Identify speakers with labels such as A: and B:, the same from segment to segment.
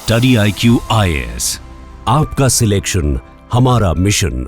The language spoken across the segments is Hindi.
A: स्टडी IQ IAS, आपका सिलेक्शन हमारा मिशन।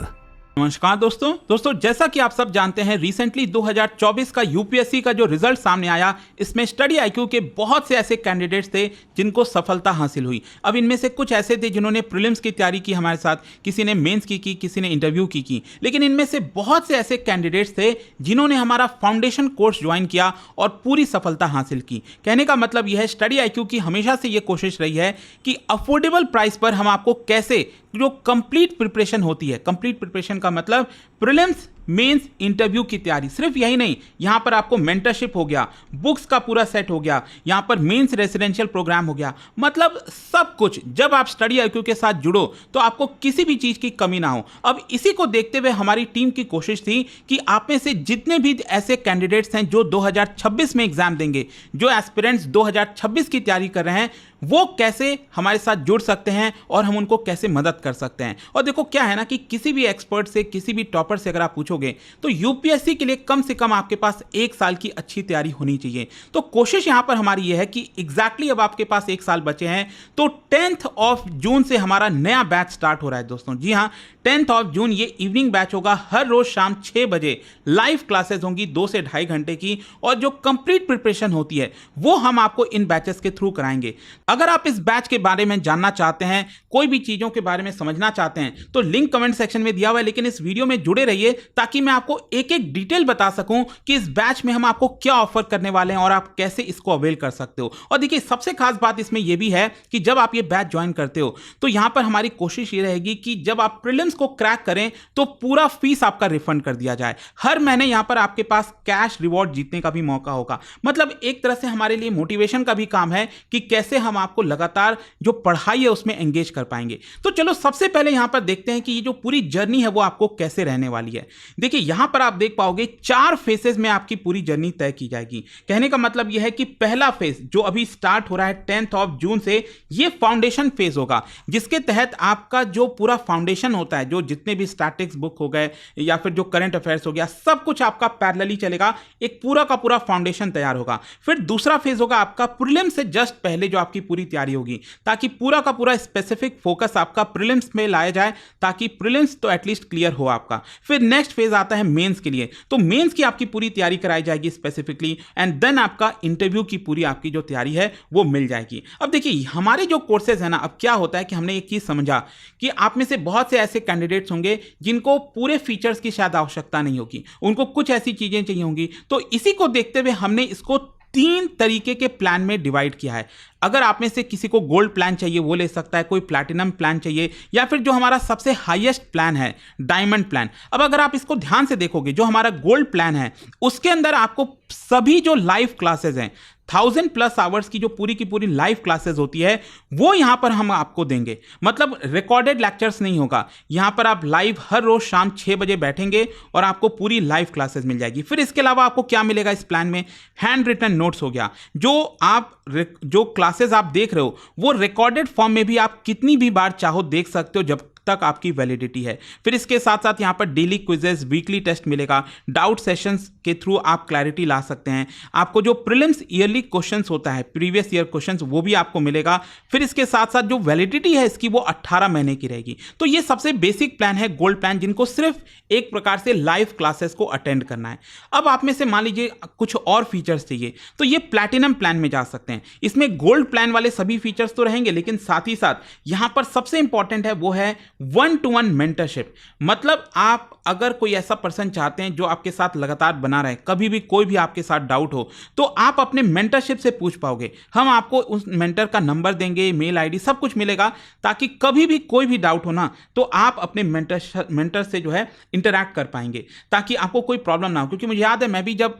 B: नमस्कार दोस्तों जैसा कि आप सब जानते हैं रिसेंटली 2024 का यूपीएससी का जो रिजल्ट सामने आया, इसमें स्टडी IQ के बहुत से ऐसे कैंडिडेट्स थे जिनको सफलता हासिल हुई। अब इनमें से कुछ ऐसे थे जिन्होंने प्रीलिम्स की तैयारी की हमारे साथ, किसी ने मेंस की किसी ने इंटरव्यू की, लेकिन इनमें से बहुत से ऐसे कैंडिडेट्स थे जिन्होंने हमारा फाउंडेशन कोर्स ज्वाइन किया और पूरी सफलता हासिल की। कहने का मतलब यह है, स्टडी IQ की हमेशा से यह कोशिश रही है कि अफोर्डेबल प्राइस पर हम आपको कैसे जो कंप्लीट प्रिपरेशन होती है, कंप्लीट प्रिपरेशन का मतलब प्रीलिम्स मेंस इंटरव्यू की तैयारी, सिर्फ यही नहीं, यहां पर आपको मेंटरशिप हो गया, बुक्स का पूरा सेट हो गया, यहां पर मेंस रेसिडेंशियल प्रोग्राम हो गया, मतलब सब कुछ। जब आप स्टडी IQ के साथ जुड़ो तो आपको किसी भी चीज की कमी ना हो। अब इसी को देखते हुए हमारी टीम की कोशिश थी कि आप में से जितने भी ऐसे कैंडिडेट्स हैं जो 2026 में एग्जाम देंगे, जो एस्पिरेंट्स 2026 की तैयारी कर रहे हैं, वो कैसे हमारे साथ जुड़ सकते हैं और हम उनको कैसे मदद कर सकते हैं। और देखो क्या है ना कि किसी भी एक्सपर्ट से, किसी भी टॉपर से अगर आप पूछोगे तो यूपीएससी के लिए कम से कम आपके पास 1 साल की अच्छी तैयारी होनी चाहिए। तो कोशिश यहां पर हमारी यह है कि एग्जैक्टली अब आपके पास 1 साल बचे हैं, तो 10 जून से हमारा नया बैच स्टार्ट हो रहा है दोस्तों। जी हां, 10 जून ये इवनिंग बैच होगा। हर रोज शाम 6 बजे लाइव क्लासेस होंगी 2 से 2.5 घंटे की, और जो कंप्लीट प्रिपरेशन होती है वो हम आपको इन बैचेस के थ्रू कराएंगे। अगर आप इस बैच के बारे में जानना चाहते हैं, कोई भी चीजों के बारे में समझना चाहते हैं, तो लिंक कमेंट सेक्शन में दिया हुआ है, लेकिन इस वीडियो में जुड़े रहिए ताकि मैं आपको एक एक डिटेल बता सकूं कि इस बैच में हम आपको क्या ऑफर करने वाले हैं और आप कैसे इसको अवेल कर सकते हो। और देखिए, सबसे खास बात इसमें यह भी है कि जब आप ये बैच ज्वाइन करते हो तो यहां पर हमारी कोशिश ये रहेगी कि जब आप प्रीलिम्स को क्रैक करें तो पूरा फीस आपका रिफंड कर दिया जाए। हर महीने यहां पर आपके पास कैश रिवॉर्ड जीतने का भी मौका होगा। मतलब एक तरह से हमारे लिए मोटिवेशन का भी काम है कि कैसे हम आपको लगातार जो पढ़ाई है उसमें एंगेज कर पाएंगे। तो चलो सबसे पहले यहां पर देखते हैं कि ये जो पूरी जर्नी है वो आपको कैसे रहने वाली है। देखिए, यहां पर आप देख पाओगे 4 फेजेस में आपकी पूरी जर्नी तय की जाएगी। कहने का मतलब यह है कि पहला फेज जो अभी स्टार्ट हो रहा है 10 जून से, ये फाउंडेशन फेज होगा, जिसके तहत आपका जो पूरा फाउंडेशन होता है, जो जितने भी स्टैटिक्स बुक हो गए या फिर जो करंट अफेयर्स हो गया, सब कुछ आपका पैरेलली चलेगा, एक पूरा का पूरा फाउंडेशन तैयार होगा। फिर दूसरा फेज होगा आपका प्रीलिम्स से जस्ट पहले जो आपकी पूरी तैयारी होगी, ताकि पूरा का पूरा स्पेसिफिक फोकस आपका प्रीलिम्स में लाया जाए, ताकि प्रीलिम्स तो एटलीस्ट क्लियर हो आपका। फिर नेक्स्ट फेज आता है मेंस के लिए, तो मेंस की आपकी पूरी तैयारी कराई जाएगी स्पेसिफिकली, एंड देन आपका इंटरव्यू की पूरी आपकी जो तैयारी है वो मिल जाएगी। अब देखिए, हमारे जो कोर्सेज है ना, अब क्या होता है कि हमने एक चीज समझा कि आप में से बहुत से ऐसे कैंडिडेट्स होंगे जिनको पूरे फीचर्स की शायद आवश्यकता नहीं होगी, उनको कुछ ऐसी चीजें चाहिए होंगी। तो इसी को देखते हुए हमने इसको 3 तरीके के प्लान में डिवाइड किया है। अगर आप में से किसी को गोल्ड प्लान चाहिए वो ले सकता है, कोई प्लैटिनम प्लान चाहिए, या फिर जो हमारा सबसे हाईएस्ट प्लान है डायमंड प्लान। अब अगर आप इसको ध्यान से देखोगे, जो हमारा गोल्ड प्लान है उसके अंदर आपको सभी जो लाइव क्लासेस हैं, 1000+ आवर्स की जो पूरी की पूरी लाइव क्लासेस होती है वो यहां पर हम आपको देंगे। मतलब रिकॉर्डेड लेक्चर्स नहीं होगा, यहां पर आप लाइव हर रोज शाम 6 बजे बैठेंगे और आपको पूरी लाइव क्लासेस मिल जाएगी। फिर इसके अलावा आपको क्या मिलेगा इस प्लान में, हैंड रिटन नोट्स हो गया। जो क्लासेस आप देख रहे हो वो रिकॉर्डेड फॉर्म में भी आप कितनी भी बार चाहो देख सकते हो, जब तक आपकी वैलिडिटी है। फिर इसके साथ साथ यहां पर डेली क्विजेस, वीकली टेस्ट मिलेगा, डाउट सेशंस के थ्रू आप क्लैरिटी ला सकते हैं। आपको जो प्रीलिम्स ईयरली क्वेश्चंस होता है, प्रीवियस ईयर क्वेश्चंस, वो भी आपको मिलेगा। फिर इसके साथ साथ जो वैलिडिटी है इसकी वो 18 महीने की रहेगी। तो ये सबसे बेसिक प्लान है गोल्ड प्लान, जिनको सिर्फ एक प्रकार से लाइव क्लासेस को अटेंड करना है। अब आप में से मान लीजिए कुछ और फीचर्स चाहिए तो ये प्लैटिनम प्लान में जा सकते हैं। इसमें गोल्ड प्लान वाले सभी फीचर्स तो रहेंगे, लेकिन साथ ही साथ यहां पर सबसे इंपॉर्टेंट है वो है 1-to-1 मेंटरशिप। मतलब आप अगर कोई ऐसा पर्सन चाहते हैं जो आपके साथ लगातार बना रहे, कभी भी कोई भी आपके साथ डाउट हो तो आप अपने मेंटरशिप से पूछ पाओगे। हम आपको उस मेंटर का नंबर देंगे, मेल आईडी, सब कुछ मिलेगा, ताकि कभी भी कोई भी डाउट हो ना तो आप अपने मेंटर से जो है इंटरैक्ट कर पाएंगे, ताकि आपको कोई प्रॉब्लम ना हो। क्योंकि मुझे याद है, मैं भी जब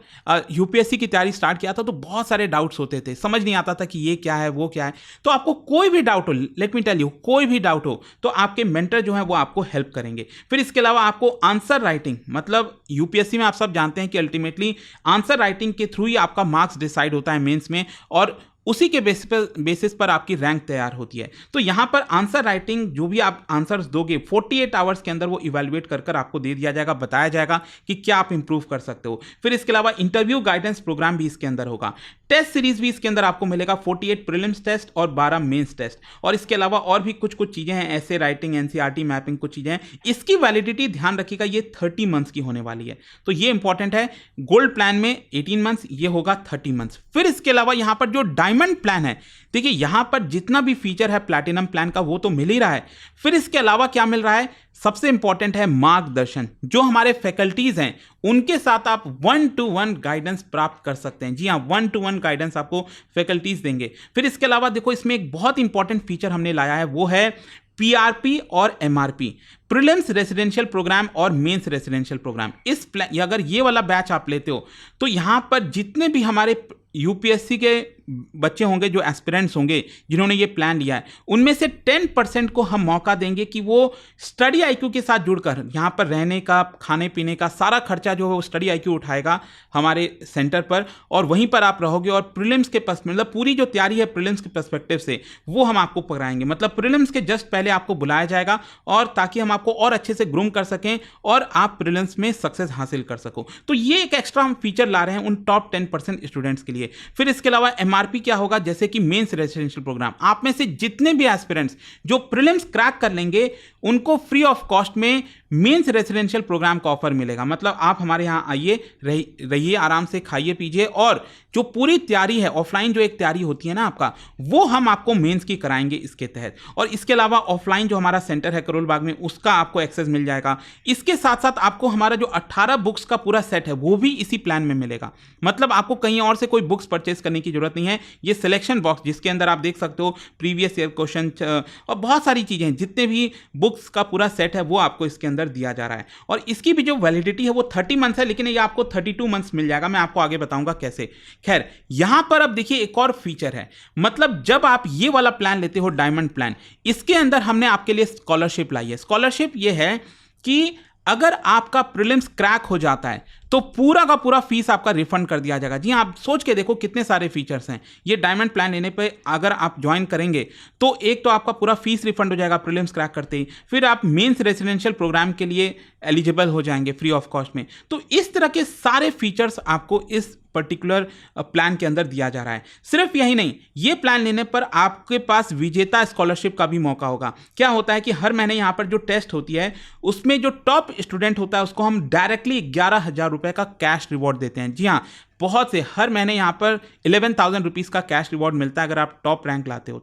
B: यूपीएससी की तैयारी स्टार्ट किया था तो बहुत सारे डाउट्स होते थे, समझ नहीं आता था कि ये क्या है वो क्या है। तो आपको कोई भी डाउट हो, लेट मी टेल यू, कोई भी डाउट हो तो आपके मेंटर जो है वो आपको हेल्प करेंगे। फिर इसके अलावा आपको आंसर राइटिंग, मतलब यूपीएससी में आप सब जानते हैं कि अल्टीमेटली आंसर राइटिंग के थ्रू ही आपका मार्क्स डिसाइड होता है मेंस में, और उसी के बेसिस पर आपकी रैंक तैयार होती है। तो यहाँ पर आंसर राइटिंग जो भी आप आंसर्स दोगे 48 आवर्स के अंदर वो इवैल्यूएट कर आपको दे दिया जाएगा, बताया जाएगा कि क्या आप इंप्रूव कर सकते हो। फिर इसके अलावा इंटरव्यू गाइडेंस प्रोग्राम भी इसके अंदर होगा, टेस्ट सीरीज भी इसके अंदर आपको मिलेगा, 48 प्रीलिम्स टेस्ट और 12 मेंस टेस्ट, और इसके अलावा और भी कुछ चीजें हैं, ऐसे राइटिंग, एनसीईआरटी मैपिंग, कुछ चीजें हैं। इसकी वैलिडिटी ध्यान रखिएगा ये 30 मंथ्स की होने वाली है, तो ये इंपॉर्टेंट है। गोल्ड प्लान में 18 मंथ्स, ये होगा 30 मंथ्स। फिर इसके अलावा यहां पर जो डायमंड प्लान है, देखिए यहां पर जितना भी फीचर है प्लैटिनम प्लान का वो तो मिल ही रहा है, फिर इसके अलावा क्या मिल रहा है, सबसे इंपॉर्टेंट है मार्गदर्शन। जो हमारे फैकल्टीज हैं उनके साथ आप 1-to-1 गाइडेंस प्राप्त कर सकते हैं। जी हाँ, 1-to-1 गाइडेंस आपको फैकल्टीज देंगे। फिर इसके अलावा देखो इसमें एक बहुत इंपॉर्टेंट फीचर हमने लाया है, वो है पीआरपी और एमआरपी, प्रीलिम्स रेसिडेंशियल प्रोग्राम और मेंस रेसिडेंशियल प्रोग्राम। अगर ये वाला बैच आप लेते हो तो यहां पर जितने भी हमारे यूपीएससी के बच्चे होंगे, जो एस्पिरेंट्स होंगे जिन्होंने ये प्लान लिया है, उनमें से 10% को हम मौका देंगे कि वो स्टडी आईक्यू के साथ जुड़कर यहाँ पर रहने का, खाने पीने का सारा खर्चा जो है वो स्टडी आईक्यू उठाएगा हमारे सेंटर पर, और वहीं पर आप रहोगे और प्रीलिम्स के मतलब पूरी जो तैयारी है प्रीलिम्स के पर्सपेक्टिव से वो हम आपको कराएंगे। मतलब प्रीलिम्स के जस्ट पहले आपको बुलाया जाएगा, और ताकि हम आपको और अच्छे से ग्रूम कर सकें और आप प्रीलिम्स में सक्सेस हासिल कर सको। तो ये एक एक्स्ट्रा हम फीचर ला रहे हैं उन टॉप 10% स्टूडेंट्स के लिए। फिर इसके अलावा एमआरपी क्या होगा, जैसे कि मेंस रेसिडेंशियल प्रोग्राम, आप में से जितने भी एस्पिरेंट्स जो प्रीलिम्स क्रैक कर लेंगे उनको फ्री ऑफ कॉस्ट में मेंस रेसिडेंशियल प्रोग्राम का ऑफर मिलेगा। मतलब आप हमारे यहाँ आइए, रहिए, आराम से खाइए पीजिए, और जो पूरी तैयारी है ऑफलाइन, जो एक तैयारी होती है ना आपका, वो हम आपको मेंस की कराएंगे इसके तहत। और इसके अलावा ऑफलाइन जो हमारा सेंटर है करोल बाग में, उसका आपको एक्सेस मिल जाएगा। इसके साथ साथ आपको हमारा जो 18 बुक्स का पूरा सेट है वो भी इसी प्लान में मिलेगा। मतलब आपको कहीं और से कोई बुक्स परचेस करने की जरूरत नहीं है। ये सिलेक्शन बॉक्स जिसके अंदर आप देख सकते हो प्रीवियस ईयर क्वेश्चन और बहुत सारी चीजें, जितने भी बुक्स का पूरा सेट है वो आपको इसके अंदर दिया जा रहा है। और इसकी भी जो वैलिडिटी है वो 30 मंथ्स है, लेकिन ये आपको 32 मंथ्स मिल जाएगा। मैं आपको आगे बताऊंगा कैसे। खैर, यहां पर अब देखिए एक और फीचर है, मतलब जब आप ये वाला प्लान लेते हो डायमंड प्लान, इसके अंदर हमने आपके लिए स्कॉलरशिप लाई है। स्कॉलरशिप ये है कि अगर आपका प्रीलिम्स क्रैक हो जाता है तो पूरा का पूरा फीस आपका रिफंड कर दिया जाएगा। जी आप सोच के देखो कितने सारे फीचर्स हैं। ये डायमंड प्लान लेने पे अगर आप ज्वाइन करेंगे तो एक तो आपका पूरा फीस रिफंड हो जाएगा प्रीलिम्स क्रैक करते ही, फिर आप मेंस रेसिडेंशियल प्रोग्राम के लिए एलिजिबल हो जाएंगे फ्री ऑफ कॉस्ट में। तो इस तरह के सारे फीचर्स आपको इस पर्टिकुलर प्लान के अंदर दिया जा रहा है। सिर्फ यही नहीं, ये प्लान लेने पर आपके पास विजेता स्कॉलरशिप का भी मौका होगा। क्या होता है कि हर महीने यहाँ पर जो टेस्ट होती है उसमें जो टॉप स्टूडेंट होता है उसको हम डायरेक्टली 11,000 रुपए का कैश रिवॉर्ड देते हैं। जी हाँ, बहुत से हर महीने यहाँ पर 11,000 रुपीज़ का कैश रिवॉर्ड मिलता है अगर आप टॉप रैंक लाते हो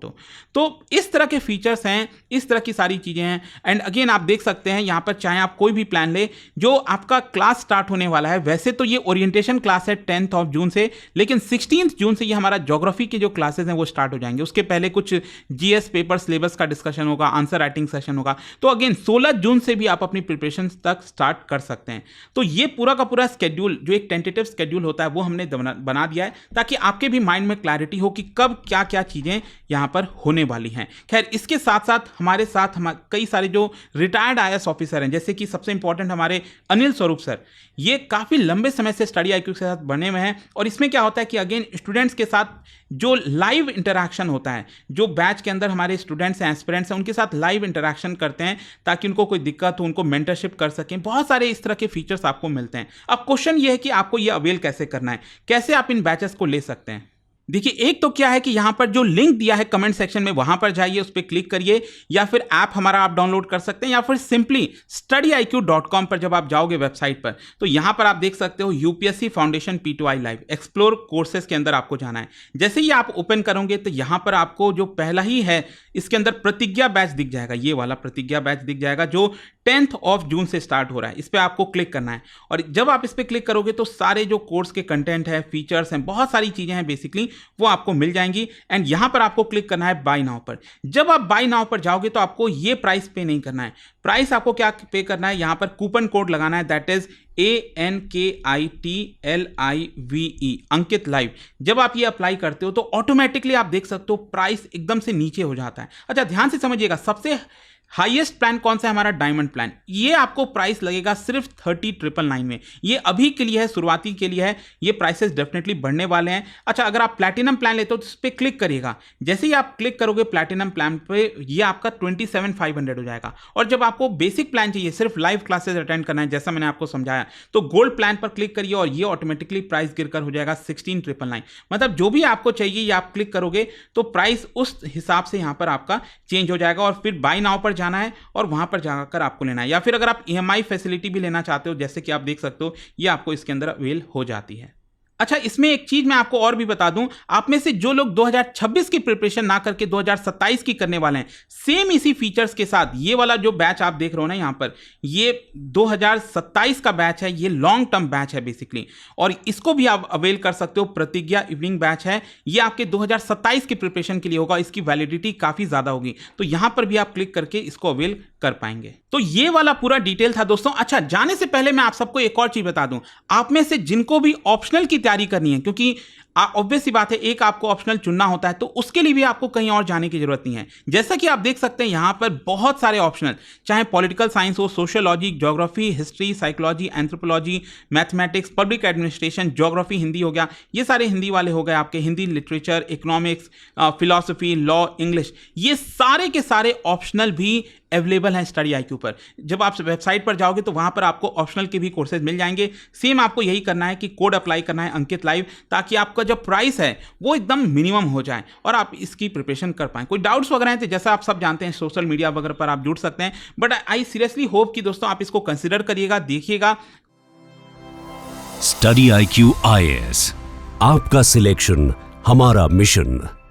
B: तो इस तरह के फीचर्स हैं, इस तरह की सारी चीज़ें हैं। एंड अगेन आप देख सकते हैं यहाँ पर, चाहे आप कोई भी प्लान ले, जो आपका क्लास स्टार्ट होने वाला है, वैसे तो ये ओरिएंटेशन क्लास है 10th ऑफ जून से, लेकिन 16th जून से ये हमारा ज्योग्राफी के जो क्लासेस हैं वो स्टार्ट हो जाएंगे। उसके पहले कुछ जीएस पेपर सिलेबस का डिस्कशन होगा, आंसर राइटिंग सेशन होगा। तो अगेन 16 जून से भी आप अपनी प्रिपरेशन तक स्टार्ट कर सकते हैं। तो ये पूरा का पूरा स्केड्यूल, जो एक टेंटेटिव स्केड्यूल होता है, वो हमने बना दिया है ताकि आपके भी माइंड में क्लैरिटी हो कि कब क्या क्या चीजें यहां पर होने वाली हैं। खैर, इसके साथ साथ हमारे साथ कई सारे जो रिटायर्ड आईएएस ऑफिसर हैं, जैसे कि सबसे इंपॉर्टेंट हमारे अनिल स्वरूप सर, ये काफी लंबे समय से स्टडी आईक्यू के साथ बने हुए हैं। और इसमें क्या होता है कि अगेन स्टूडेंट्स के साथ जो लाइव इंटरैक्शन होता है, जो बैच के अंदर हमारे स्टूडेंट्स हैं, एस्पिरेंट्स हैं, उनके साथ लाइव इंटरैक्शन करते हैं ताकि उनको कोई दिक्कत हो, उनको मेंटरशिप कर सकें। बहुत सारे इस तरह के फीचर्स आपको मिलते हैं। अब क्वेश्चन ये है कि आपको ये अवेल कैसे करना है, कैसे आप इन बैचेस को ले सकते हैं। देखिए, एक तो क्या है कि यहां पर जो लिंक दिया है कमेंट सेक्शन में, वहां पर जाइए, उस पर क्लिक करिए, या फिर ऐप हमारा आप डाउनलोड कर सकते हैं, या फिर सिंपली studyiq.com पर जब आप जाओगे वेबसाइट पर, तो यहां पर आप देख सकते हो UPSC foundation P2I live explore courses के अंदर आपको जाना है। जैसे ही आप ओपन करोगे तो यहां पर आपको जो पहला ही है इसके अंदर प्रतिज्ञा बैच दिख जाएगा, ये वाला प्रतिज्ञा बैच दिख जाएगा जो 10th ऑफ जून से स्टार्ट हो रहा है। इस पर आपको क्लिक करना है, और जब आप इस पर क्लिक करोगे तो सारे जो कोर्स के कंटेंट है, फीचर्स हैं, बहुत सारी चीजें हैं बेसिकली, वो आपको मिल जाएंगी। एंड यहां पर आपको क्लिक करना है बाय नाउ पर। जब आप बाय नाउ पर जाओगे तो आपको ये प्राइस पे नहीं करना है। प्राइस आपको क्या पे करना है, यहां पर कूपन कोड लगाना है, that is ANKITLIVE, Ankit live. जब आप ये अप्लाई करते हो तो ऑटोमेटिकली आप देख सकते हो प्राइस एकदम से नीचे हो जाता है। अच्छा, ध्यान से समझिएगा, सबसे हाईएस्ट प्लान कौन सा है हमारा? Diamond plan. ये आपको प्राइस लगेगा सिर्फ 30,999 में। ये अभी के लिए है, शुरुआती के लिए है, ये प्राइसेस डेफिनेटली बढ़ने वाले हैं। अच्छा, अगर आप प्लैटिनम प्लान लेते हो तो इस पर क्लिक करिएगा। जैसे ही आप क्लिक करोगे प्लैटिनम प्लान पे, ये आपका 27,500 हो जाएगा। और जब आपको बेसिक प्लान चाहिए, सिर्फ लाइव क्लासेस अटेंड करना है जैसा मैंने आपको समझाया, तो गोल्ड प्लान पर क्लिक करिए और ये ऑटोमेटिकली प्राइस गिरकर हो जाएगा 16,999। मतलब जो भी आपको चाहिए ये आप क्लिक करोगे तो प्राइस उस हिसाब से यहां पर आपका चेंज हो जाएगा। और फिर बाय नाउ पर जाना है और वहां पर जाकर आपको लेना है। या फिर अगर आप EMI फैसिलिटी भी लेना चाहते हो, जैसे कि आप देख सकते हो, ये आपको इसके अंदर अवेल हो जाती है। अच्छा, इसमें एक चीज मैं आपको और भी बता दूं, आप में से जो लोग 2026 की प्रिपरेशन ना करके 2027 की करने वाले हैं, सेम इसी फीचर्स के साथ ये वाला जो बैच आप देख रहे हो ना यहां पर, ये 2027 का बैच है, ये लॉन्ग टर्म बैच है बेसिकली, और इसको भी आप अवेल कर सकते हो। प्रतिज्ञा इवनिंग बैच है, ये आपके 2027 की प्रिपरेशन के लिए होगा, इसकी वैलिडिटी काफी ज्यादा होगी, तो यहां पर भी आप क्लिक करके इसको अवेल कर पाएंगे। तो ये वाला पूरा डिटेल था दोस्तों। अच्छा, जाने से पहले मैं आप सबको एक और चीज बता दूं, आप में से जिनको भी ऑप्शनल की तैयारी करनी है, क्योंकि ऑब्वियस सी बात है एक आपको ऑप्शनल चुनना होता है, तो उसके लिए भी आपको कहीं और जाने की जरूरत नहीं है। जैसा कि आप देख सकते हैं यहां पर बहुत सारे ऑप्शनल, चाहे पॉलिटिकल साइंस हो, sociology, geography, history, psychology, anthropology, mathematics, public administration, geography, Hindi हो गया, ये सारे हिंदी वाले हो गए आपके, Hindi literature, economics, philosophy, law, English, ये सारे के सारे ऑप्शनल भी अवेलेबल है स्टडी IQ पर। जब आप वेबसाइट पर जाओगे तो वहां पर आपको ऑप्शनल के भी कोर्सेज मिल जाएंगे। सेम आपको यही करना है कि कोड अप्लाई करना है अंकित लाइव, ताकि आपका जो प्राइस है वो एकदम मिनिमम हो जाए और आप इसकी प्रिपरेशन कर पाएं। कोई डाउट्स वगैरह हैं तो जैसा आप सब जानते हैं सोशल मीडिया वगैरह पर आप जुड़ सकते हैं, बट आई सीरियसली होप कि दोस्तों आप इसको कंसिडर करिएगा, देखिएगा।
A: स्टडी IQ IAS, आपका सिलेक्शन हमारा मिशन।